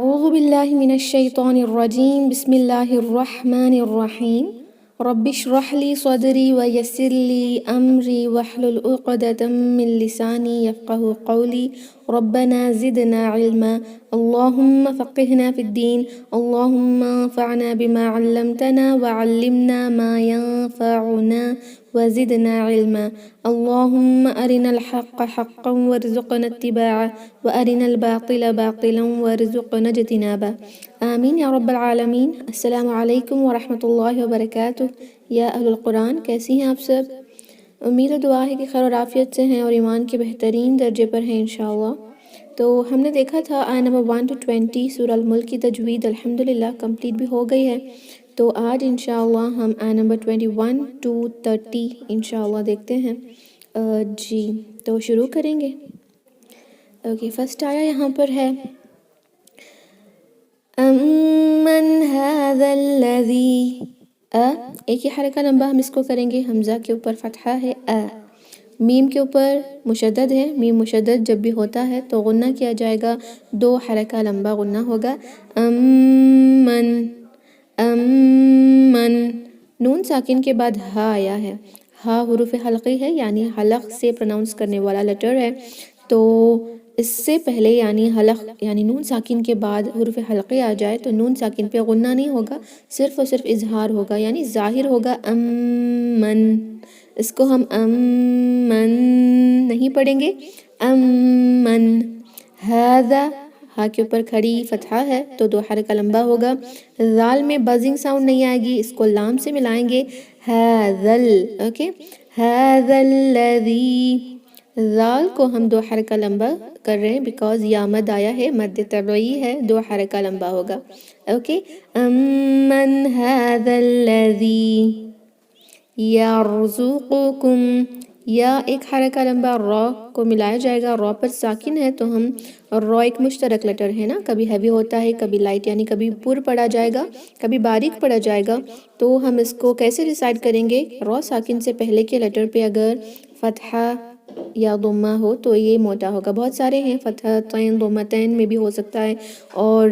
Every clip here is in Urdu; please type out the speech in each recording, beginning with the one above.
أعوذ بالله من الشيطان الرجيم بسم الله الرحمن الرحيم رب اشرح لي صدري ويسر لي أمري واحلل عقدة من لساني يفقه قولي ربنا زدنا علما اللهم فقهنا في الدين اللهم انفعنا بما علمتنا وعلمنا ما ينفعنا وزدنا علما اللهم أرنا الحق حقا وارزقنا اتباعه وأرنا الباطل باطلا وارزقنا اجتنابه آمین یا رب العالمین۔ السلام علیکم ورحمۃ اللہ وبرکاتہ۔ یا اہل القرآن، کیسی ہیں آپ سب؟ امید و دعا ہے کہ خیر و عافیت سے ہیں اور ایمان کے بہترین درجے پر ہیں انشاءاللہ۔ تو ہم نے دیکھا تھا آیت نمبر 1 to 20 سورہ الملک کی تجوید الحمدللہ کمپلیٹ بھی ہو گئی ہے۔ تو آج انشاءاللہ ہم آیت نمبر 21 to 30 انشاءاللہ دیکھتے ہیں۔ جی تو شروع کریں گے۔ اوکے، فرسٹ آیا یہاں پر ہے امن هذا الذی ایک ہی حرکہ لمبا ہم اس کو کریں گے۔ حمزہ کے اوپر فتحہ ہے، میم کے اوپر مشدد ہے، میم مشدد جب بھی ہوتا ہے تو غنہ کیا جائے گا، 2 حرکہ لمبا غنہ ہوگا۔ امن امن، نون ساکن کے بعد ہا آیا ہے، ہا حروف حلقی ہے یعنی حلق سے پروناؤنس کرنے والا لیٹر ہے، تو اس سے پہلے یعنی حلق یعنی نون ساکن کے بعد حروف حلقے آ جائے تو نون ساکن پہ غنہ نہیں ہوگا، صرف اور صرف اظہار ہوگا یعنی ظاہر ہوگا امن۔ اس کو ہم امن نہیں پڑھیں گے، امن۔ ہذا، ہا کے اوپر کھڑی فتحہ ہے تو 2 حرکہ لمبا ہوگا۔ ذال میں بزنگ ساؤنڈ نہیں آئے گی، اس کو لام سے ملائیں گے، ہذل، اوکے، ہذا الذی، ذال کو ہم 2 حرکہ لمبا کر رہے ہیں بیکاز یا مد آیا ہے، مد طبعی ہے، 2 حرکہ لمبا ہوگا، اوکے۔ امن هذا الذی یرزقکم، یا ایک حرکہ لمبا را کو ملایا جائے گا، را پر ساکن ہے تو ہم را ایک مشترک لیٹر ہے نا، کبھی ہیوی ہوتا ہے کبھی لائٹ یعنی کبھی پر پڑھا جائے گا کبھی باریک پڑھا جائے گا، تو ہم اس کو کیسے ڈیسائیڈ کریں گے؟ را ساکن سے پہلے کے لیٹر پہ اگر فتحہ یا ضمہ ہو تو یہ موٹا ہوگا، بہت سارے ہیں، فتحتین ضمتین میں بھی ہو سکتا ہے، اور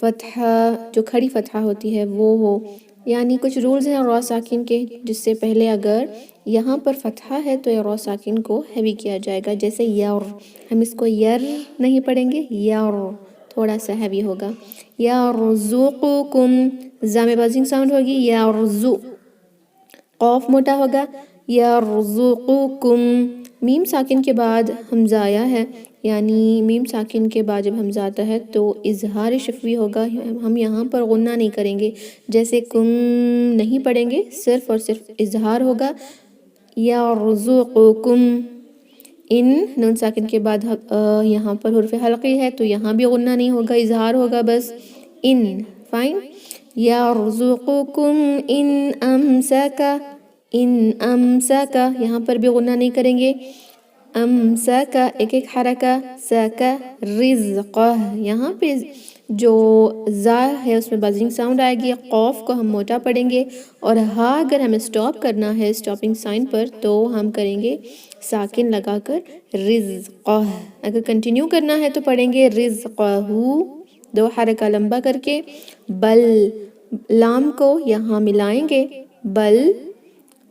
فتحہ جو کھڑی فتحہ ہوتی ہے وہ ہو، یعنی کچھ رولز ہیں را ساکن کے، جس سے پہلے اگر یہاں پر فتحہ ہے تو یہ را ساکن کو ہیوی کیا جائے گا، جیسے یر، ہم اس کو یر نہیں پڑھیں گے، یر تھوڑا سا ہیوی ہوگا۔ یرزقکم، زا میں بازنگ ساؤنڈ ہوگی، یرزو، قوف موٹا ہوگا، یرزقکم۔ میم ساکن کے بعد حمزہ آیا ہے، یعنی میم ساکن کے بعد جب حمزہ آتا ہے تو اظہار شفوی ہوگا، ہم یہاں پر غنہ نہیں کریں گے، جیسے کم نہیں پڑھیں گے، صرف اور صرف اظہار ہوگا، یرزقکم۔ ان، نون ساکن کے بعد یہاں پر حرف حلقی ہے تو یہاں بھی غنہ نہیں ہوگا، اظہار ہوگا بس، ان، فائن۔ یرزقکم ان امسکا، ان امسکا، یہاں پر بھی غنہ نہیں کریں گے، امسکا ایک ایک حرکہ، سکا رزقہ، یہاں پہ جو زا ہے اس میں بزنگ ساؤنڈ آئے گی، قوف کو ہم موٹا پڑھیں گے، اور ہا اگر ہمیں سٹاپ کرنا ہے سٹاپنگ سائن پر تو ہم کریں گے ساکن لگا کر رزقہ، اگر کنٹینیو کرنا ہے تو پڑھیں گے رزقہ، 2 حرکہ لمبا کر کے، بل، لام کو یہاں ملائیں گے، بل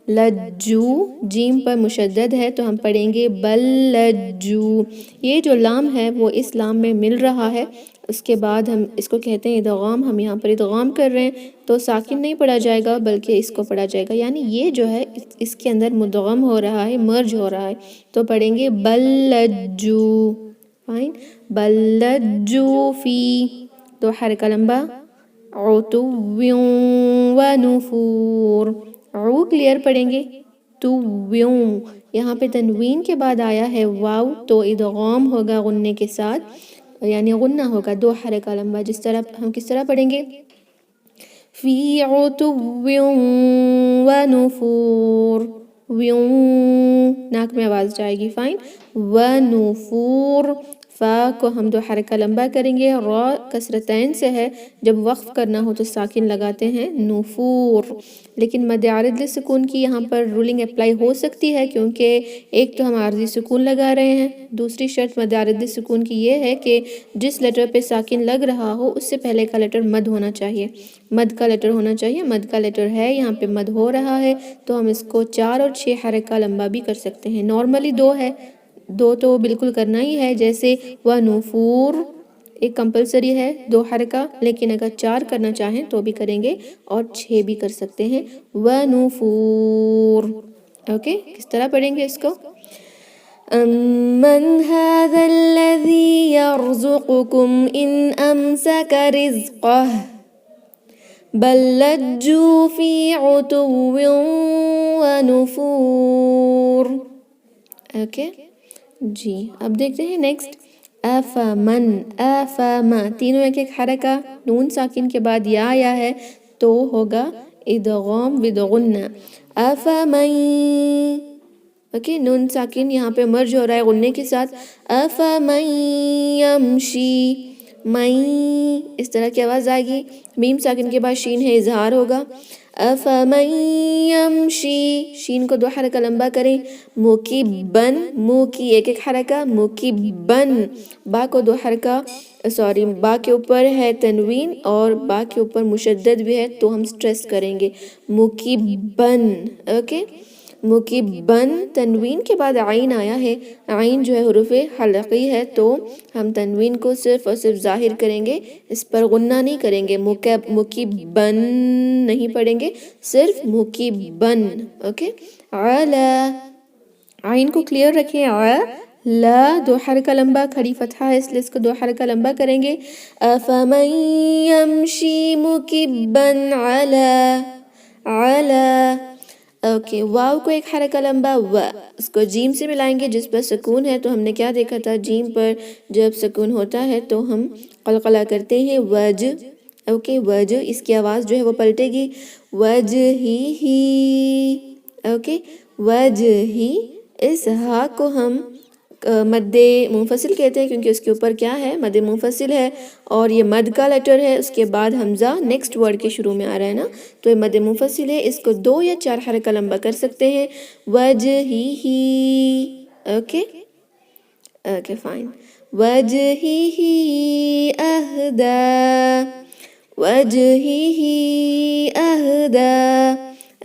لجو، جیم پر مشدد ہے تو ہم پڑھیں گے بل لجو، یہ جو لام ہے وہ اس لام میں مل رہا ہے، اس کے بعد ہم اس کو کہتے ہیں ادغام، ہم یہاں پر ادغام کر رہے ہیں تو ساکن نہیں پڑھا جائے گا بلکہ اس کو پڑھا جائے گا، یعنی یہ جو ہے اس کے اندر مدغم ہو رہا ہے، مرج ہو رہا ہے، تو پڑھیں گے بل لجو، فائن، بل لجو فی، 2 حرکہ لمبا، عتو و نفور، عو کلیئر پڑھیں گے، تو ویوں، یہاں پہ تنوین کے بعد آیا ہے واو تو ادغام ہوگا غنے کے ساتھ، یعنی غنہ ہوگا 2 حرکہ لمبا، جس طرح ہم کس طرح پڑھیں گے، فی عتو و نفور، ویوں، ناک میں آواز جائے گی، فائن، و نفور، فا کو ہم 2 حرکہ لمبا کریں گے، را کسرتین سے ہے، جب وقف کرنا ہو تو ساکن لگاتے ہیں نفور، لیکن مد عارض سکون کی یہاں پر رولنگ اپلائی ہو سکتی ہے، کیونکہ ایک تو ہم عارضی سکون لگا رہے ہیں، دوسری شرط مد عارض سکون کی یہ ہے کہ جس لیٹر پہ ساکن لگ رہا ہو اس سے پہلے کا لیٹر مد ہونا چاہیے، مد کا لیٹر ہونا چاہیے، مد کا لیٹر ہے، یہاں پہ مد ہو رہا ہے تو ہم اس کو 4 اور 6 حرکہ لمبا بھی کر سکتے ہیں۔ نارملی 2 ہے، 2 تو بالکل کرنا ہی ہے، جیسے وَنُفُورٌ ایک کمپلسری ہے 2 حرکہ، لیکن اگر 4 کرنا چاہیں تو بھی کریں گے اور 6 بھی کر سکتے ہیں، وَنُفُورٌ۔ اوکے، کس طرح پڑھیں گے اس کو؟ أَمَّنْ هَذَا الَّذِي يَرْزُقُكُمْ إِنْ أَمْسَكَ رِزْقَهُ بَلْ لَجُّوا فِي عُتُوٍّ وَنُفُورٍ۔ اوکے جی، اب دیکھتے ہیں نیکسٹ، افمن، افما، تینوں ایک ایک حرکہ، نون ساکن کے بعد یا ہے تو ہوگا ادغام بدغنہ، افمن، اوکے، نون ساکن یہاں پہ مرج ہو رہا ہے غنے کے ساتھ، افمن یمشی، من، اس طرح کی آواز آئے گی، میم ساکن کے بعد شین ہے، اظہار ہوگا، افمن یمشی، شین کو 2 حرکہ لمبا کریں، مکبن، مو کی ایک ایک حرکہ، مکبن، با کو 2 حرکہ، با کے اوپر ہے تنوین اور با کے اوپر مشدد بھی ہے تو ہم سٹریس کریں گے، مکبن، اوکے، مکبن، تنوین کے بعد عین آیا ہے، عین جو ہے حروف حلقی ہے تو ہم تنوین کو صرف اور صرف ظاہر کریں گے، اس پر غنہ نہیں کریں گے، مکبن نہیں پڑھیں گے، صرف مکبن، اوکے، علا، عین کو کلیئر رکھیں، لا 2 حرکہ لمبا، کھڑی فتحہ ہے اس لیے اس کو 2 حرکہ لمبا کریں گے، افمن یمشی مکبن علا، اوکے، واو کو 1 حرکہ لمبا، اس کو جیم سے ملائیں گے جس پر سکون ہے، تو ہم نے کیا دیکھا تھا، جیم پر جب سکون ہوتا ہے تو ہم قلقلہ کرتے ہیں، وج، اوکے، وج، اس کی آواز جو ہے وہ پلٹے گی، وجہی، اوکے، وجہی، اس ہا کو ہم مد منفصل کہتے ہیں کیونکہ اس کے اوپر کیا ہے، مد منفصل ہے اور یہ مد کا لیٹر ہے، اس کے بعد حمزہ نیکسٹ ورڈ کے شروع میں آ رہا ہے نا، تو یہ مد منفصل ہے، اس کو 2 یا 4 حرکہ لمبا کر سکتے ہیں، وجہی، اوکے، اوکے فائن، وجہی اہدا، وجہی اہدا،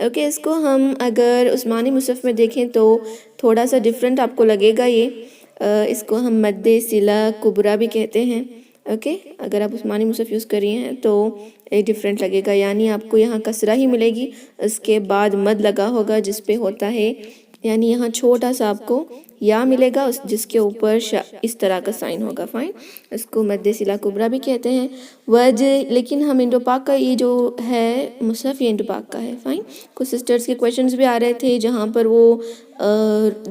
اوکے، اس کو ہم اگر عثمانی مصحف میں دیکھیں تو تھوڑا سا ڈیفرنٹ آپ کو لگے گا، یہ اس کو ہم مد صلہ کبریٰ بھی کہتے ہیں، اوکے، اگر آپ عثمانی مصحف یوز کر رہی ہیں تو ایک ڈیفرنٹ لگے گا، یعنی آپ کو یہاں کسرہ ہی ملے گی، اس کے بعد مد لگا ہوگا جس پہ ہوتا ہے، یعنی یہاں چھوٹا سا آپ کو یا ملے گا جس کے اوپر اس طرح کا سائن ہوگا، فائن، اس کو مد صلہ کبریٰ بھی کہتے ہیں، لیکن ہم انڈو پاک کا یہ جو ہے مصحف یہ انڈو پاک کا ہے، فائن، کچھ سسٹرز کے کویشچنز بھی آ رہے تھے جہاں پر وہ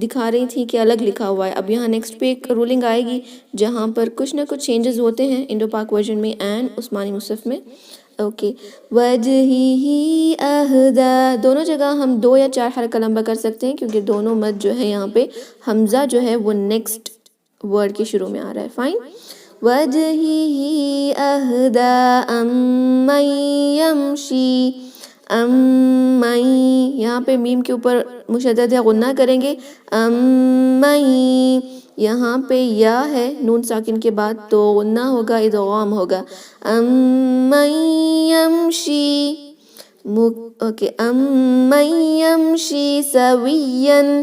دکھا رہی تھی کہ الگ لکھا ہوا ہے، اب یہاں نیکسٹ پہ ایک رولنگ آئے گی جہاں پر کچھ نہ کچھ چینجز ہوتے ہیں انڈو پاک ورژن میں اینڈ عثمانی مصحف میں، اوکے، وجہی اہدا، دونوں جگہ ہم 2 یا 4 حرکہ لمبا کر سکتے ہیں کیونکہ دونوں مد جو ہے یہاں پہ حمزہ جو ہے وہ نیکسٹ ورڈ کے شروع میں آ رہا ہے، فائن، وجہی اہدا امن یمشی، امن، یہاں پہ میم کے اوپر مشدد ہے، غنہ کریں گے، امن، یہاں پہ یا ہے نون ساکن کے بعد تو غنہ ہوگا، ادغام ہوگا، امن یمشی، اوکے، امن یمشی سویاً،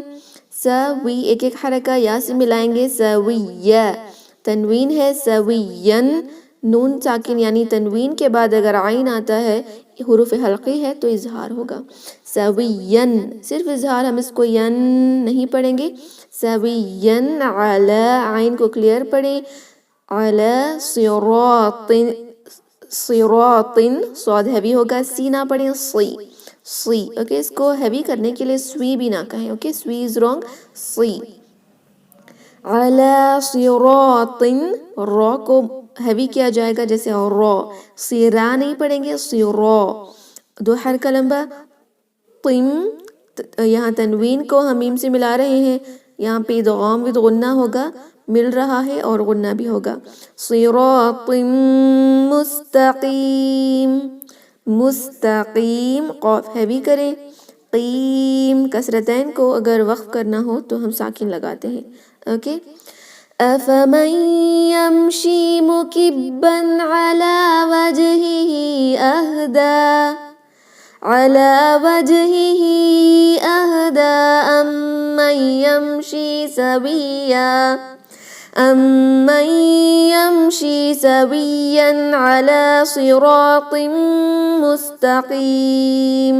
سوی ایک ایک حرکہ یا سے ملائیں گے، سویہ، تنوین ہے، سویاً، نون ساکن یعنی تنوین کے بعد اگر عین آتا ہے حروف حلقی ہے تو اظہار ہوگا، سویاً، صرف اظہار، ہم اس کو ین نہیں پڑھیں گے، سویاً علی، عین کو کلیئر پڑھیں، علی صراط، صراط، صاد ہیوی ہوگا، سی نہ پڑھیں، سی، اوکے، اس کو ہیوی کرنے کے لیے سوی بھی نہ کہیں، اوکے، سوی از رانگ، سی، علی صراط، را کو ہیوی کیا جائے گا جیسے را، سیرا نہیں پڑھیں گے، سیرا، 2 حرکہ لمبا، طم، یہاں تنوین کو ہم میم سے ملا رہے ہیں، یہاں پہ ادغام غنہ ہوگا، مل رہا ہے اور غنہ بھی ہوگا. صراط مستقیم، مستقیم قاف ہیوی کریں. قیم کسرتین کو اگر وقف کرنا ہو تو ہم ساکن لگاتے ہیں. اوکے. أفمن يمشي مكبا على وجهه أهدى على وجهه أهدى أمن يمشي سويا أمن يمشي سويا على صراط مستقيم.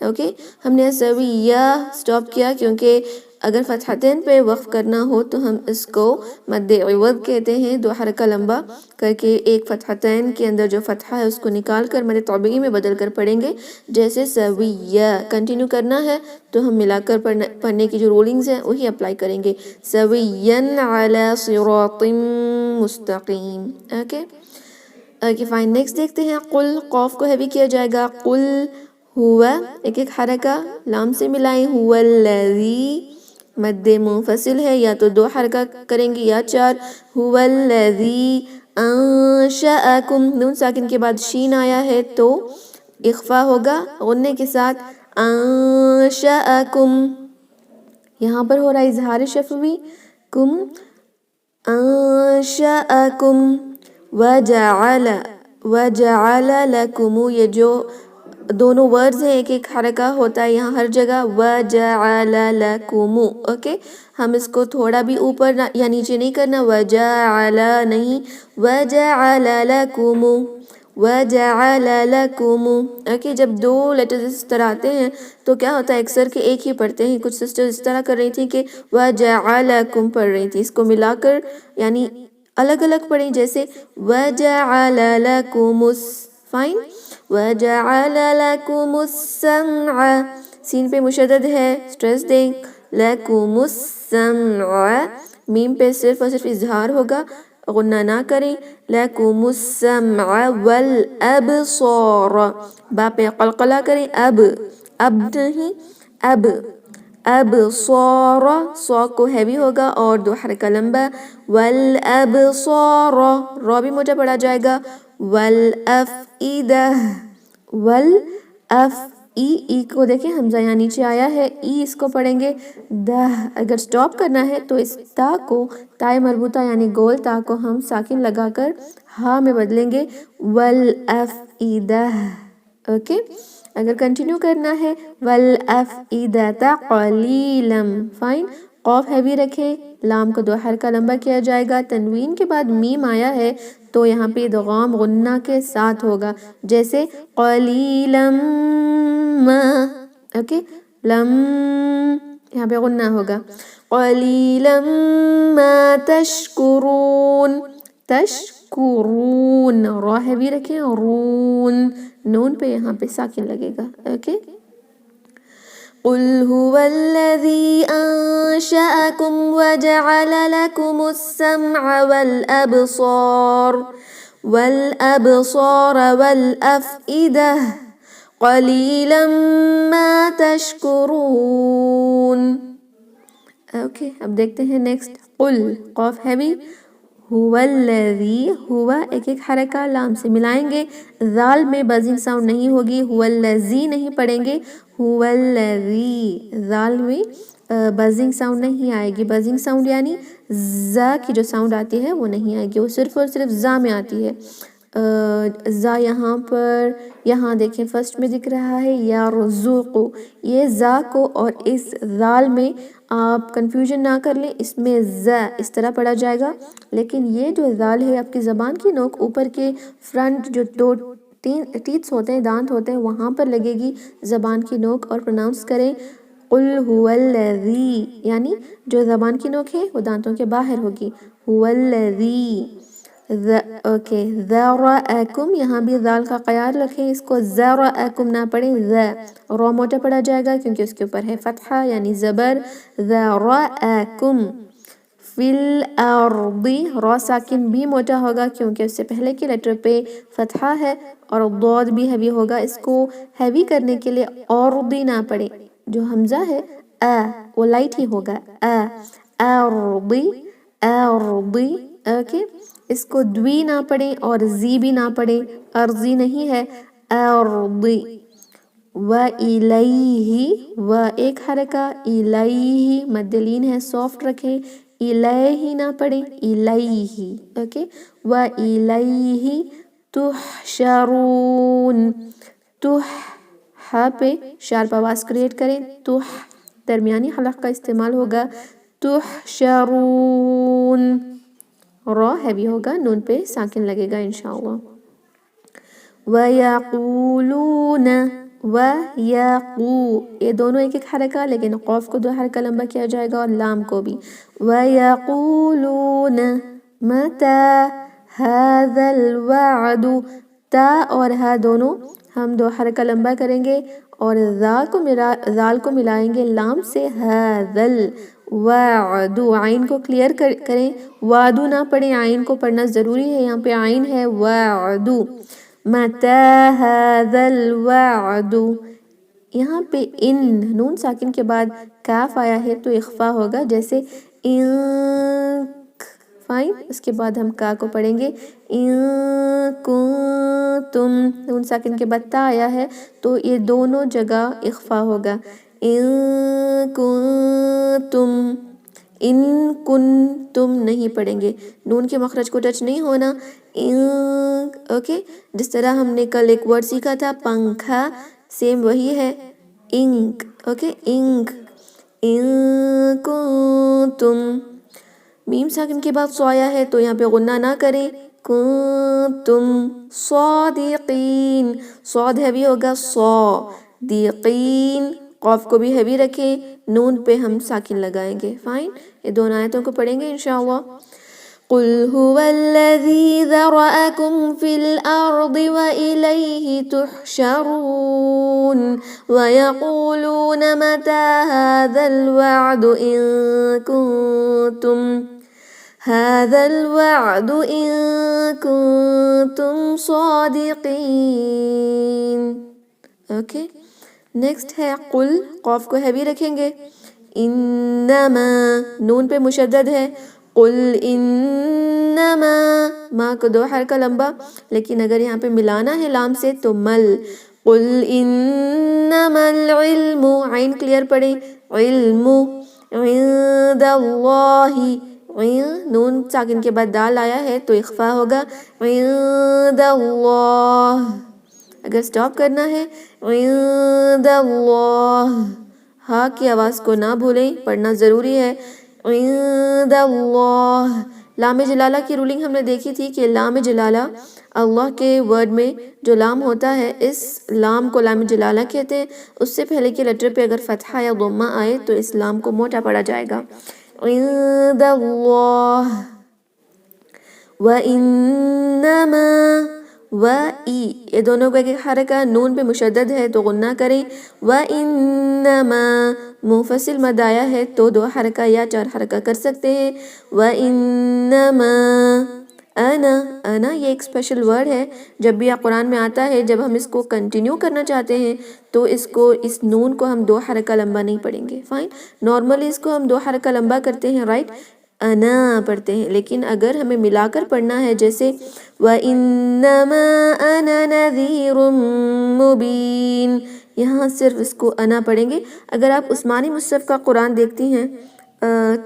اوکے ہم نے سویہ سٹاپ کیا کیونکہ اگر فتحتین پہ وقف کرنا ہو تو ہم اس کو مد عوض کہتے ہیں. 2 حرکہ لمبا کر کے ایک فتحتین کے اندر جو فتحہ ہے اس کو نکال کر مد طبیعی میں بدل کر پڑھیں گے. جیسے سویہ کنٹینیو کرنا ہے تو ہم ملا کر پڑھنے کی جو رولنگز ہیں وہی اپلائی کریں گے. سویًا علی صراط مستقیم. Okay fine. نیکسٹ دیکھتے ہیں قل. قوف کو ہیوی کیا جائے گا. قل ہوا ایک حرکہ لام سے ملائیں. ہوا الذی مد منفصل ہے یا تو 2 حرکہ کریں گے یا 4. ہوا الذی انشأکم نون ساکن کے بعد شین آیا ہے تو اخفا ہوگا غنے کے ساتھ. انشأکم یہاں پر ہو رہا ہے اظہار شفوی. کم انشأکم وجعل لکم یہ جو دونوں ورڈز ہیں ایک حرکہ ہوتا ہے یہاں ہر جگہ. وجعل لکم. اوکے ہم اس کو تھوڑا بھی اوپر یا نیچے نہیں کرنا. وجعل نہیں وجعل لکم وجعل لکم. اوکے جب 2 لیٹرز اس طرح آتے ہیں تو کیا ہوتا ہے اکثر کے ایک ہی پڑھتے ہیں. کچھ سسٹر اس طرح کر رہی تھیں کہ وجعلکم پڑھ رہی تھی. اس کو ملا کر یعنی الگ الگ پڑھیں جیسے وجعل لکم فائن. وَجَعَلَ لَكُمُ السَّمْعَ سین پہ مشدد ہے سٹریس دیں. لَكُمُ السَّمْعَ میم پہ صرف اور صرف اظہار ہوگا غنہ نہ کریں. لَكُمُ السَّمْعَ وَالْأَبْصَارَ با پہ قلقلہ کریں. اب نہیں اب. ابصار صا کو ہیوی ہوگا اور 2 حرکہ لمبا. والابصار را بھی موٹا پڑا جائے گا. والافئدہ ای کو دیکھیں حمزہ یہاں نیچے آیا ہے. ای اس کو پڑھیں گے دہ. اگر سٹاپ کرنا ہے تو اس تا کو تائے مربوطہ یعنی گول تا کو ہم ساکن لگا کر ہا میں بدلیں گے. والافئدہ. اوکے اگر کنٹینیو کرنا ہے والافئدہ قلیلا فائن. قوف ہیوی رکھیں. لام کو 2 حرکہ لمبا کیا جائے گا. تنوین کے بعد میم آیا ہے تو یہاں پہ ادغام غنہ کے ساتھ ہوگا جیسے قلیلا ما. اوکے لم یہاں پہ غنہ ہوگا. قلیلا ما تشکرون. تشکرون را ہیوی رکھیں. رون نون پہ یہاں پہ ساکن لگے گا. اوکے قل هو الذي أنشأكم وجعل لكم السمع والأبصار والأفئدة قليلا ما تشكرون. اوکے اب دیکھتے ہیں نیکسٹ. قل قاف ہیوی. ہوا الذی ہوا ایک حرکہ لام سے ملائیں گے. ذال میں بزنگ ساؤنڈ نہیں ہوگی. ہوا الذی نہیں پڑھیں گے. ہوا الذی ذال میں بزنگ ساؤنڈ نہیں آئے گی. بزنگ ساؤنڈ یعنی زا کی جو ساؤنڈ آتی ہے وہ نہیں آئے گی. وہ صرف اور صرف زا میں آتی ہے. زا یہاں پر یہاں دیکھیں فرسٹ میں دکھ رہا ہے یرزق. یہ زا کو اور اس ذال میں آپ کنفیوژن نہ کر لیں. اس میں زا اس طرح پڑھا جائے گا لیکن یہ جو ذال ہے آپ کی زبان کی نوک اوپر کے فرنٹ جو 2 ٹیتھس ہوتے ہیں دانت ہوتے ہیں وہاں پر لگے گی زبان کی نوک اور پروناؤنس کریں. قل هو الذی یعنی جو زبان کی نوک ہے وہ دانتوں کے باہر ہوگی. هو الذی. اوکے ذرأکم یہاں بھی ذال کا خیال رکھیں. اس کو ذرأکم نہ پڑھیں. را موٹا پڑا جائے گا کیونکہ اس کے اوپر ہے فتحہ یعنی زبر. ذرأکم فی الارض. را ساکن بھی موٹا ہوگا کیونکہ اس سے پہلے کی لیٹر پہ فتحہ ہے اور ضاد بھی ہیوی ہوگا. اس کو ہیوی کرنے کے لیے اورضی نہ پڑھیں. جو حمزہ ہے وہ لائٹ ہی ہوگا. ارضی ارضی. اوکے, اس کو دوی نہ پڑھیں اور زی بھی نہ پڑھیں, ارضی نہیں ہے, ارضی. وَإِلَيْهِ, و ایک حرکہ, الیہ مد لین ہے, سافٹ رکھیں, الیہ نہ پڑھیں, الیہ. اوکے, وَإِلَيْهِ تُحْشَرُونَ. ہا پہ شارپ آواز کریٹ کریں, درمیانی حلق کا استعمال ہوگا, تحشرون. را ہیوی ہوگا, نون پہ ساکن لگے گا انشاءاللہ. وَيَقُولُونَ, یہ دونوں ایک ایک حرکہ, لیکن قوف کو 2 حرکہ لمبا کیا جائے گا اور لام کو بھی. وَيَقُولُونَ مَتَى هَذَا الْوَعْدُ, تا اور ہا دونوں ہم 2 حرکہ لمبا کریں گے اور ذال کو ملائیں گے لام سے, هَذَا الْوَعْدُ. عین کو کلیئر کریں, وعدو نہ پڑھیں, عین کو پڑھنا ضروری ہے, یہاں پہ عین ہے, وعد. مَتَى هَذَا الْوَعْدُ. یہاں پہ ان نون ساکن کے بعد کاف آیا ہے تو اخفا ہوگا, جیسے فائن. اس کے بعد ہم کا کو پڑھیں گے, کنتم. نون ساکن کے بعد تا آیا ہے تو یہ دونوں جگہ اخفا ہوگا, کنتم. ان کنتم نہیں پڑھیں گے, نون کے مخرج کو ٹچ نہیں ہونا. اوکے, جس طرح ہم نے کل ایک ورڈ سیکھا تھا پنکھا, سیم وہی ہے, انک. اوکے, انک, ان کنتم. میم ساکن کے بعد سو آیا ہے تو یہاں پہ غنہ نہ کریں, کنتم صادقین. صاد ہیوی ہوگا, صادقین. قاف کو بھی ہیوی رکھیں, نون پہ ہم ساکن لگائیں گے. فائن, یہ دونوں آیتوں کو پڑھیں گے انشاءاللہ. قُلْ هُوَ الَّذِي ذَرَأَكُمْ فِي الْأَرْضِ وَإِلَيْهِ تُحْشَرُونَ وَيَقُولُونَ مَتَى هَذَا الْوَعْدُ إِن كُنتُمْ صَادِقِينَ. اوکے, نیکسٹ ہے قل, قاف کو ہیوی رکھیں گے, انما نون پہ مشدد ہے, قل انما, ما کو 2 حرکہ لمبا, لیکن اگر یہاں پہ ملانا ہے لام سے تو مل. قل انما العلم, عین کلیئر پڑھیں, علم, عند اللہ. نون ساکن کے بعد دال آیا ہے تو اخفا ہوگا, عند اللہ. اگر سٹاپ کرنا ہے, عند اللہ. ہاں کی آواز کو نہ بھولیں, پڑھنا ضروری ہے, عند اللہ. لام جلالہ کی رولنگ ہم نے دیکھی تھی کہ لام جلالہ اللہ کے ورڈ میں جو لام ہوتا ہے, اس لام کو لام جلالہ کہتے ہیں. اس سے پہلے کے لیٹر پہ اگر فتحہ یا ضمہ آئے تو اس لام کو موٹا پڑا جائے گا. عند اللہ. وَإِنَّمَا, یہ دونوں کو ایک حرکہ, نون پہ مشدد ہے تو غنہ کریں. وَإِنَّمَا, منفصل مد آیا ہے تو 2 حرکہ یا 4 حرکہ کر سکتے ہیں. وَإِنَّمَا انا, یہ ایک اسپیشل ورڈ ہے, جب بھی قرآن میں آتا ہے, جب ہم اس کو کنٹینیو کرنا چاہتے ہیں تو اس نون کو ہم 2 حرکہ لمبا نہیں پڑھیں گے. فائن, نارملی اس کو ہم 2 حرکہ لمبا کرتے ہیں, رائٹ, انا پڑھتے ہیں. لیکن اگر ہمیں ملا کر پڑھنا ہے, جیسے وَإِنَّمَا أَنَا نَذِيرٌ مُبِينٌ, یہاں صرف اس کو انا پڑھیں گے. اگر آپ عثمانی مصحف کا قرآن دیکھتی ہیں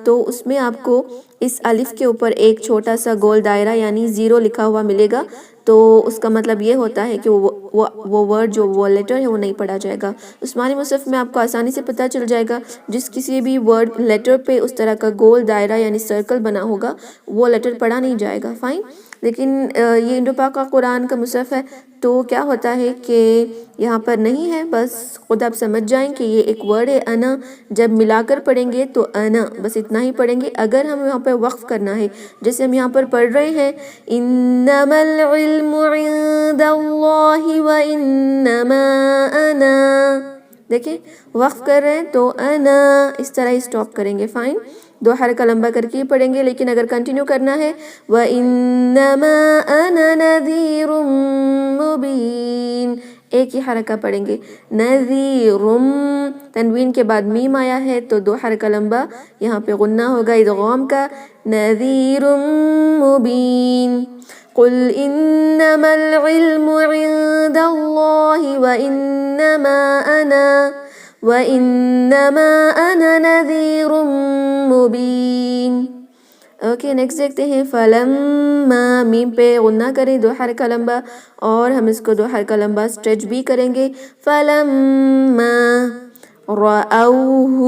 تو اس میں آپ کو اس الف کے اوپر ایک چھوٹا سا گول دائرہ یعنی 0 لکھا ہوا ملے گا, تو اس کا مطلب یہ ہوتا ہے کہ وہ ورڈ جو وہ لیٹر ہے وہ نہیں پڑھا جائے گا. عثمانی مصحف میں آپ کو آسانی سے پتہ چل جائے گا, جس کسی بھی ورڈ لیٹر پہ اس طرح کا گول دائرہ یعنی سرکل بنا ہوگا وہ لیٹر پڑھا نہیں جائے گا. فائن, لیکن یہ انڈو پاک کا قرآن کا مصحف ہے تو کیا ہوتا ہے کہ یہاں پر نہیں ہے, بس خود آپ سمجھ جائیں کہ یہ ایک ورڈ ہے انا, جب ملا کر پڑھیں گے تو انا, بس اتنا ہی پڑھیں گے. اگر ہم یہاں پہ وقف کرنا ہے, جیسے ہم یہاں پر پڑھ رہے ہیں انما العلم عند اللہ وانما انا, دیکھیں وقف کر رہے ہیں تو انا اس طرح ہی سٹاپ کریں گے. فائن, 2 حرکہ لمبا کر کے ہی پڑھیں گے. لیکن اگر کنٹینیو کرنا ہے وَإِنَّمَا أَنَا نَذِيرٌ مُبِينٌ, ایک ہی حرکہ پڑھیں گے. نذیرم تنوین کے بعد میم آیا ہے تو 2 حرکہ لمبا یہاں پہ غنہ ہوگا ادغام کا. نذیرم مبین. قل انما العلم عند اللہ وانما انا نذیر مبین. اوکے نیکسٹ دیکھتے ہیں. فلما میم پہ غنہ کریں 2 حرکہ لمبا اور ہم اس کو 2 حرکہ لمبا اسٹریچ بھی کریں گے. فلما رأوہ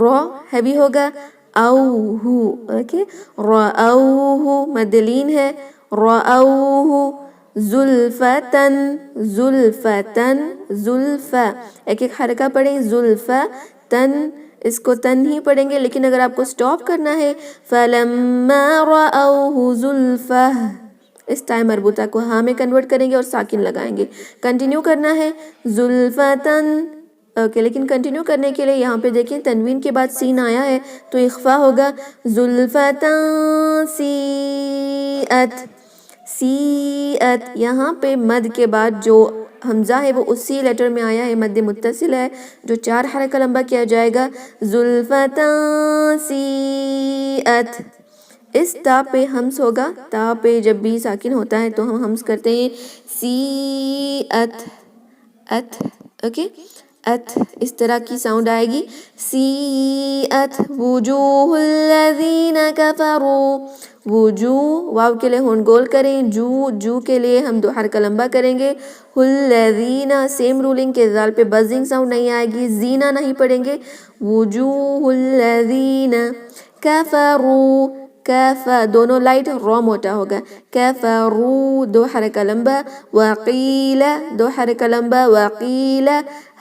را ہیوی ہوگا اوہ. اوکے رأوہ مدلین ہے. رأوہ زلفتن زلفتن زلفا ایک ایک حرکہ پڑھیں. زلفا تن اس کو تن ہی پڑھیں گے لیکن اگر آپ کو سٹاپ کرنا ہے فلما رأوہ زلفہ اس ٹائم مربوطہ کو ہاں میں کنورٹ کریں گے اور ساکن لگائیں گے. کنٹینیو کرنا ہے زلفتن. اوکے لیکن کنٹینیو کرنے کے لیے یہاں پہ دیکھیں تنوین کے بعد سین آیا ہے تو اخفا ہوگا. زلفتن سیئت سیئت. یہاں پہ مد کے بعد جو حمزہ ہے وہ اسی لیٹر میں آیا ہے, مد متصل ہے جو 4 حرکہ لمبا کیا جائے گا. زلفتن سیئت. اس تا پہ ہمس ہوگا. تا پہ جب بھی ساکن ہوتا ہے تو ہم ہمس کرتے ہیں سیئت ات. اوکے ات اس طرح کی ساؤنڈ آئے گی. سیئت وجوہ الذین کفروا. وجوہ واو کے لیے ہون گول کریں. جو کے لیے ہم 2 حرکہ لمبا کریں گے. الذین سیم رولنگ کے ذال پہ بزنگ ساؤنڈ نہیں آئے گی. زینہ نہیں پڑھیں گے. وجوہ الذین کفروا کفا دونوں لائٹ را موٹا ہوگا. کفروا 2 حرکہ لمبا. وقیل 2 حرکہ لمبا. وقیل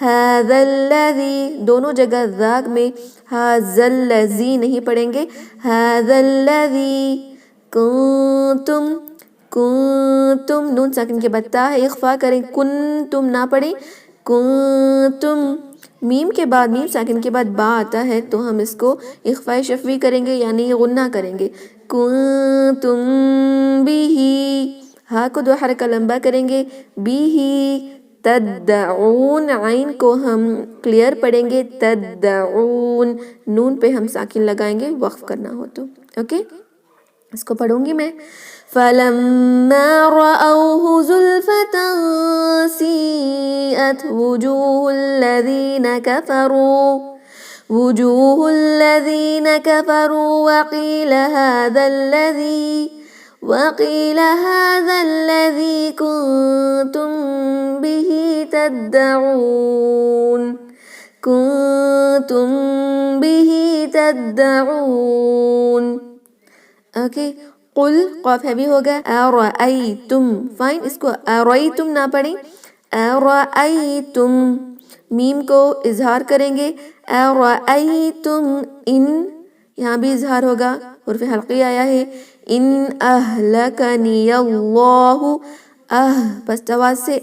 ھذا الذی دونوں جگہ ذاگ میں ھذا الذی نہیں پڑھیں گے. ھذا الذی کنتم کنتم نون ساکن کے بعد تا ہے اخفا کریں. کنتم نہ پڑھیں. کنتم میم کے بعد میم ساکن کے بعد با آتا ہے تو ہم اس کو اخفاء شفوی کریں گے یعنی غنہ کریں گے. کنتم بیہی ہا کو 2 حرکہ لمبا کریں گے. بیہی تدعون عین کو ہم کلیئر پڑھیں گے. تدعون نون پہ ہم ساکن لگائیں گے وقف کرنا ہو تو. اوکے اس کو پڑھوں گی میں. فَلَمَّا رَأَوْهُ زُلْفَةً سِيئَتْ وُجُوهُ الَّذِينَ كَفَرُوا وُجُوهُ الَّذِينَ كَفَرُوا وَقِيلَ هَذَا الَّذِي كُنْتُمْ بِهِ تَدَّعُونَ كُنْتُمْ بِهِ تَدَّعُونَ. اوکے قل قاف ہیوی ہوگا. ارأیتم فائن اس کو ارأیتم نہ پڑھیں. ارأیتم میم کو اظہار کریں گے. ارأیتم ان یہاں بھی اظہار ہوگا. حرف حلقی آیا ہے. ان اہلکنی اللہ پست آواز سے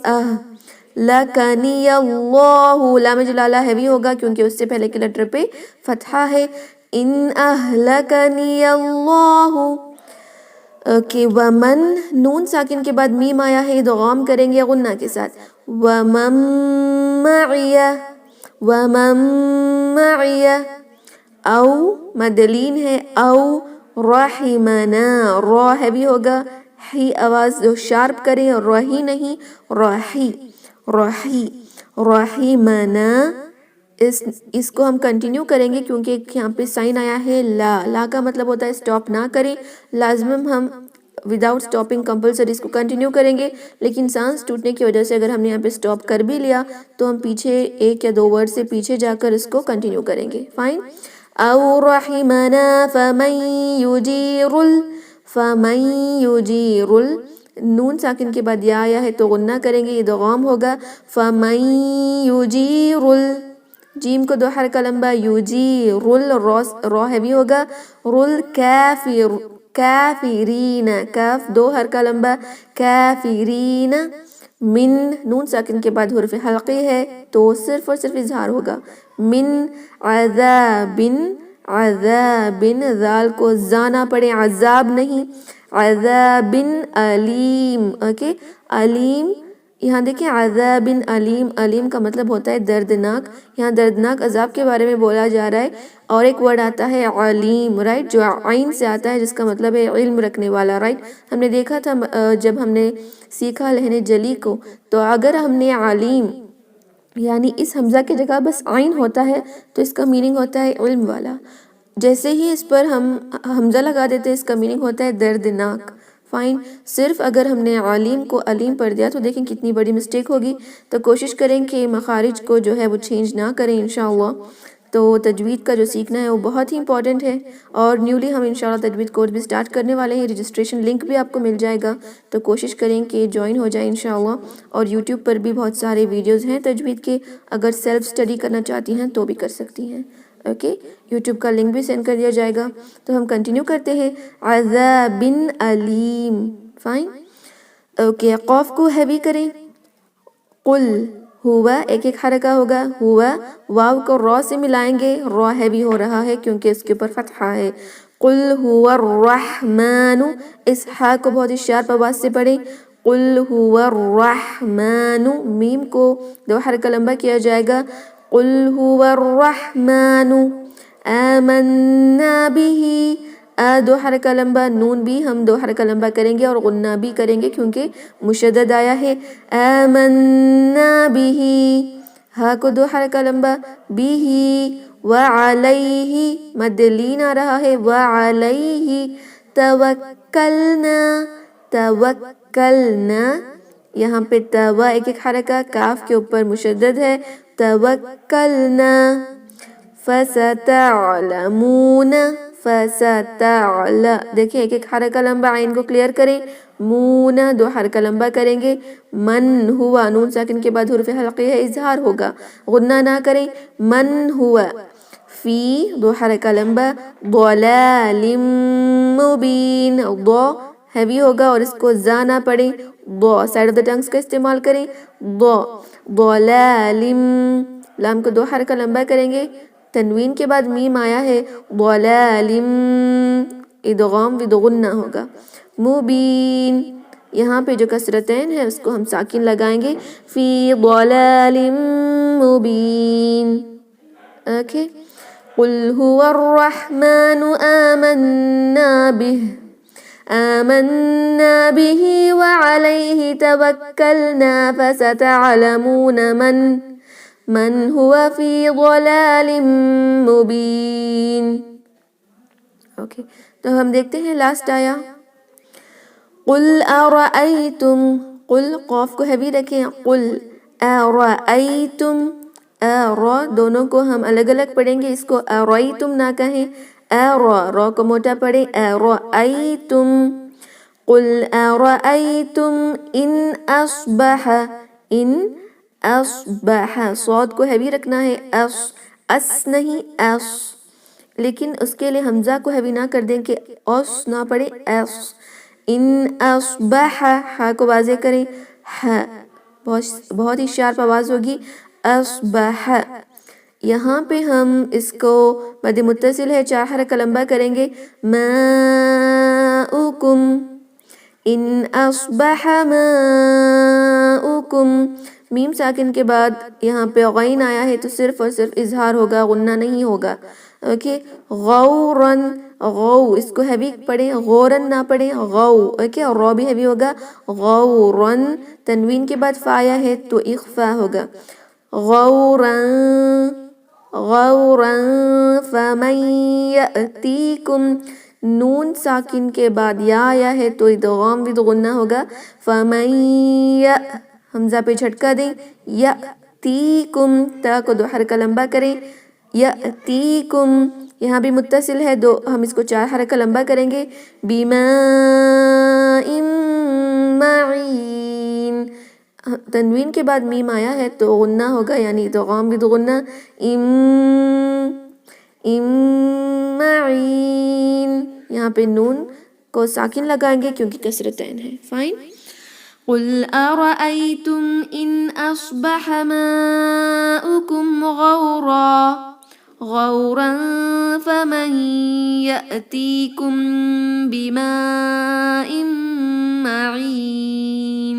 لکنی اللہ. لام جلالہ ہیوی ہوگا کیونکہ اس سے پہلے کے لیٹر پہ فتحہ ہے. ان اہلکنی اللہ. اوکے ومن نون ساکن کے بعد میم آیا ہے ادغام کریں گے غنہ کے ساتھ. ومن معی ومن معی. او مدلین ہے. او رحمنا را ہیوی ہوگا. ہی آواز جو شارپ کریں رہی نہیں رہی رہی رحمنا. اس کو ہم کنٹینیو کریں گے کیونکہ یہاں پہ سائن آیا ہے لا. لا کا مطلب ہوتا ہے سٹاپ نہ کریں. لازم ہم وداؤٹ سٹاپنگ کمپلسری اس کو کنٹینیو کریں گے لیکن سانس ٹوٹنے کی وجہ سے اگر ہم نے یہاں پہ سٹاپ کر بھی لیا تو ہم پیچھے 1 یا 2 ورڈ سے پیچھے جا کر اس کو کنٹینیو کریں گے. فائن. او رحمنا فمن یجیر نون ساکن کے بعد یا آیا ہے تو غنہ کریں گے ادغام ہوگا. فمن یجیر جیم کو 2 حرکہ لمبا. یجیر را ہیوی ہوگا. رل کافرین کاف 2 حرکہ لمبا. کافرین من نون ساکن کے بعد حرف حلقی ہے تو صرف اور صرف اظہار ہوگا. من عذاب عذاب ذال کو زا نہ پڑھیں عذاب نہیں. عذاب علیم. اوکے علیم یہاں دیکھیں عذابن علیم، علیم کا مطلب ہوتا ہے دردناک، یہاں دردناک عذاب کے بارے میں بولا جا رہا ہے. اور ایک ورڈ آتا ہے علیم، رائٹ، جو عین سے آتا ہے جس کا مطلب ہے علم رکھنے والا، رائٹ. ہم نے دیکھا تھا جب ہم نے سیکھا لہن جلی کو، تو اگر ہم نے علیم یعنی اس حمزہ کی جگہ بس عین ہوتا ہے تو اس کا میننگ ہوتا ہے علم والا. جیسے ہی اس پر ہم حمزہ لگا دیتے اس کا میننگ ہوتا ہے دردناک. فائن. صرف اگر ہم نے علیم کو علیم پڑھ دیا تو دیکھیں کتنی بڑی مسٹیک ہوگی. تو کوشش کریں کہ مخارج کو جو ہے وہ چینج نہ کریں انشاءاللہ. تو تجوید کا جو سیکھنا ہے وہ بہت ہی امپورٹنٹ ہے، اور نیولی ہم انشاءاللہ تجوید کورس بھی سٹارٹ کرنے والے ہیں. رجسٹریشن لنک بھی آپ کو مل جائے گا، تو کوشش کریں کہ جوائن ہو جائیں انشاءاللہ. اور یوٹیوب پر بھی بہت سارے ویڈیوز ہیں تجوید کے، اگر سیلف سٹڈی کرنا چاہتی ہیں تو بھی کر سکتی ہیں. اوکے، یوٹیوب کا لنک بھی سینڈ کر دیا جائے گا. تو ہم کنٹینیو کرتے ہیں. عذاب علیم. فائن. اوکے، قاف کو ہیوی کریں. قل ہوا، ایک ایک حرکہ ہوگا. ہوا، واو کو را سے ملائیں گے، را ہیوی ہو رہا ہے کیونکہ اس کے اوپر فتحہ ہے. قل هو الرحمن، اس ہا کو بہت ہی شارپ آواز سے پڑھیں. قل هو الرحمن، میم کو دو حرکہ لمبا کیا جائے گا. قل هو الرحمن آمنا به، دو حرکہ لمبا. نون بھی ہم دو حرکہ لمبا کریں گے اور غنہ بھی کریں گے کیونکہ مشدد آیا ہے. آمنا به، ہا کو دو حرکہ لمبا. به وعلیہ، مد لین آ رہا ہے. وعلیہ توکلنا، توکلنا، یہاں پہ توا ایک ایک حرکہ، کاف کے اوپر مشدد ہے. توکلنا. فستعلمون، دیکھیں ایک ایک حرکہ لمبا، عین کو کلیئر کریں. مون، دو حرکہ لمبا کریں گے. من ہوا، نون ساکن کے بعد حرف حلقی ہے، اظہار ہوگا، غنہ نہ کریں. من ہوا. فی، دو حرکہ لمبا. ضلال مبین، ضو ہیوی ہوگا اور اس کو زا نہ پڑھیں. ضو سائڈ آف دا ٹنگز کا استعمال کریں. ضو. ضلال، لام کو دو حرکہ لمبا کریں گے. تنوین کے بعد میم آیا ہے. ضلال، ادغام ود غنہ ہوگا. مبین، یہاں پہ جو کسرتین ہے اس کو ہم ساکن لگائیں گے. فی ضلال مبین. اوکے. قل هو الرحمن آمنا به، آمنا به وعليه توكلنا فستعلمون من هو في ضلال مبين. اوکے، تو ہم دیکھتے ہیں لاسٹ آیا. قل ارأيتم، قل قاف کو ہیوی رکھیں. قل ارأيتم، را دونوں کو ہم الگ الگ پڑھیں گے، اس کو ارأيتم نہ کہیں. را کو موٹا پڑھیں. ارأيتم. قل ارأيتم ان اصبح، ان اصبح، صاد کو ہیوی رکھنا ہے. اس نہیں، اس، لیکن اس کے لیے حمزہ کو ہیوی نہ کر دیں کہ اس نہ پڑھیں. اس. ان اصبح، ہا کو واضح کریں. ہا بہت ہی شارپ آواز ہوگی. اصبح. یہاں پہ ہم اس کو مد متصل ہے، چار حرکہ لمبا کریں گے. ماؤکم، ان اصبح ماؤکم. میم ساکن کے بعد یہاں پہ غین آیا ہے تو صرف اور صرف اظہار ہوگا، غنہ نہیں ہوگا. اوکے. غورن، غو اس کو ہیوی پڑھیں، غورن نہ پڑھیں. غو. اوکے، اور را بھی ہیوی ہوگا. غورن. تنوین کے بعد فا آیا ہے تو اخفا ہوگا. غورن، غورن. فمن یأتیکم، نون ساکن کے بعد یا آیا ہے تو ادغام ود غنہ ہوگا. فمن حمزہ پہ جھٹکا دیں. یأتیکم، تا کو دو حرکہ لمبا کریں. یأتیکم، یہاں بھی متصل ہے، دو ہم اس کو چار حرکہ لمبا کریں گے. بماء معین، تنوین کے بعد میم آیا ہے تو غنہ ہوگا، یعنی ادغام ود غنہ. معین، یہاں پہ نون کو ساکن لگائیں گے کیونکہ کسرتین ہے. فائن. قل ارأيتم ان اصبح ماؤكم غورا، غورا فمن يأتيكم بماء معين.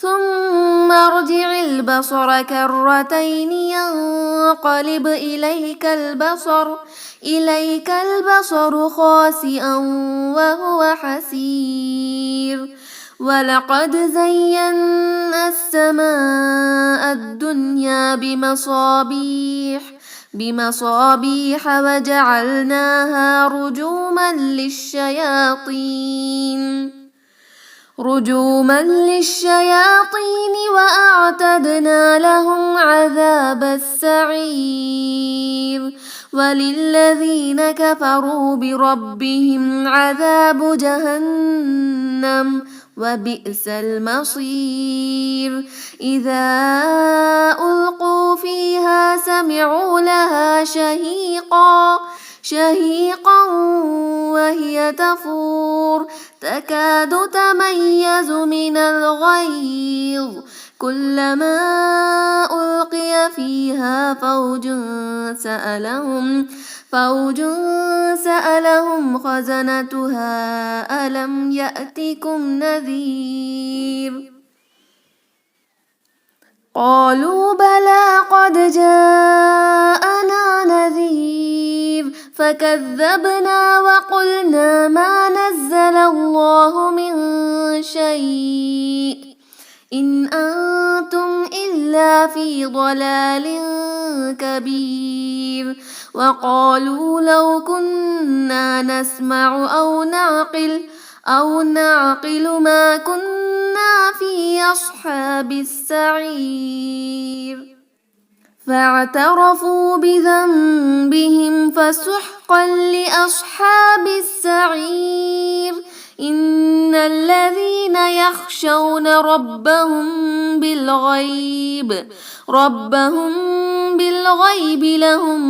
ثم ارجع البصر كرتين ينقلب إليك البصر خاسئا وهو حسير ولقد زينا السماء الدنيا بمصابيح وجعلناها رجوما للشياطين وأعتدنا لهم عذاب السعير وللذين كفروا بربهم عذاب جهنم وبئس المصير إذا ألقوا فيها سمعوا لها شهيقا وهي تفور تكاد تميز من الغيظ كلما ألقي فيها فوج سألهم خزنتها ألم يأتكم نذير قالوا بلى قد جاءنا نذير فكذبنا وقلنا ما نزل الله من شيء إن أنتم إلا في ضلال كبير وقالوا لو كنا نسمع أو نعقل ما كنا في أصحاب السعير فاعترفوا بذنبهم فسحقا لأصحاب السعير إن الذين يخشون ربهم بالغيب لهم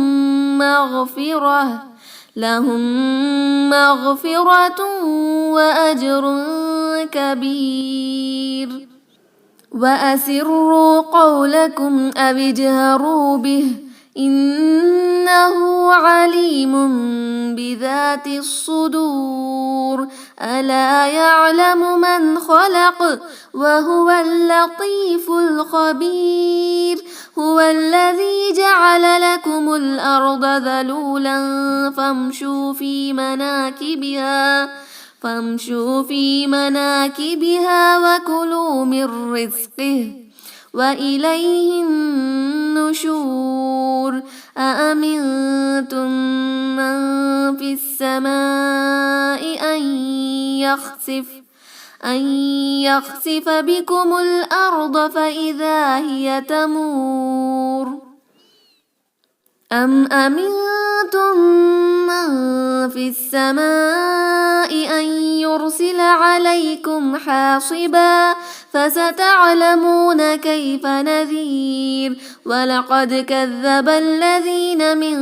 مغفرة وأجر كبير وأسروا قولكم أو اجهروا به إنه عليم بذات الصدور ألا يعلم من خلق وهو اللطيف الخبير هو الذي جعل لكم الأرض ذلولا فامشوا في مناكبها وكلوا من رزقه وإليه النشور أأمنتم من في السماء أن يخسف بكم الأرض فإذا هي تمور أم أمنتم من في السماء أن يرسل عليكم حاصبا فستعلمون كيف نذير ولقد كذب الذين من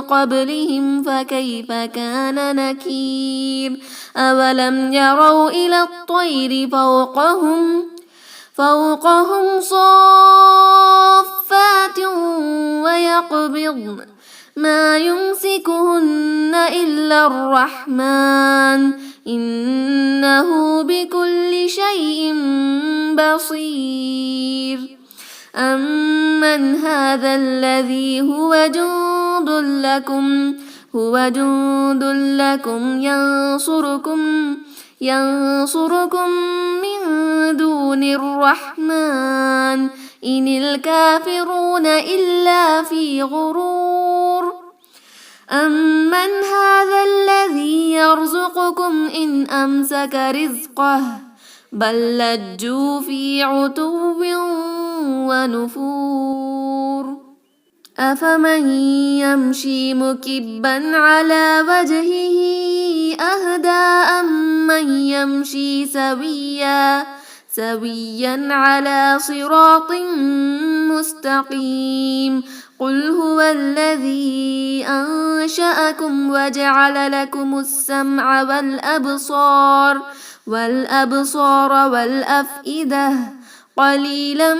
قبلهم فكيف كان نكير أولم يروا إلى الطير فوقهم صافات ويقبضن ما يمسكهن إلا الرحمن إنه بكل شيء بصير أمن هذا الذي هو جند لكم ينصركم من دون الرحمن إن الكافرون إلا في غرور أمن هذا الذي يرزقكم إن أمسك رزقه بل لجوا في عتو ونفور أفمن يمشي مكبا على وجهه أهدى أمن يمشي سويا على صراط مستقيم قل هو الذي أنشأكم وجعل لكم السمع والأبصار والأفئدة قليلا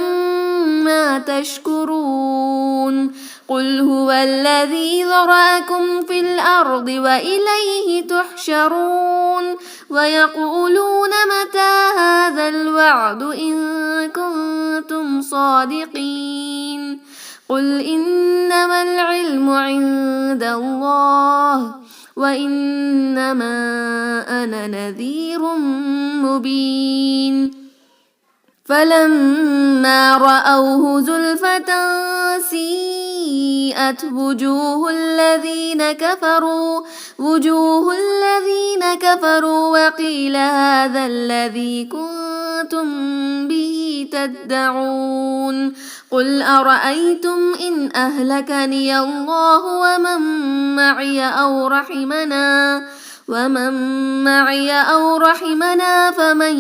ما تشكرون قل هو الذي ذرأكم في الأرض وإليه تحشرون ويقولون متى هذا الوعد إن كنتم صادقين قل إنما العلم عند الله وإنما أنا نذير مبين فلما رأوه زلفة سيئت وجوه الذين كفروا وقيل هذا الذي كنتم به تدعون قل أرأيتم إن أهلكني الله ومن معي أو رحمنا فمن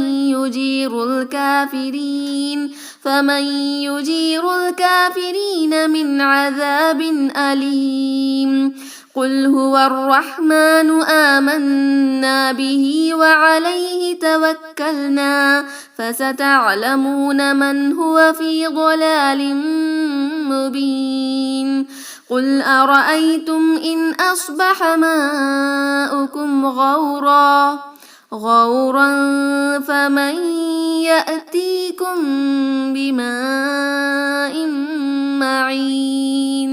يجير الكافرين من عذاب أليم قل هو الرحمن آمنا به وعليه توكلنا فستعلمون من هو في ضلال مبين قل أرأيتم إن أصبح ماؤكم غورا فمن يأتيكم بماء معين.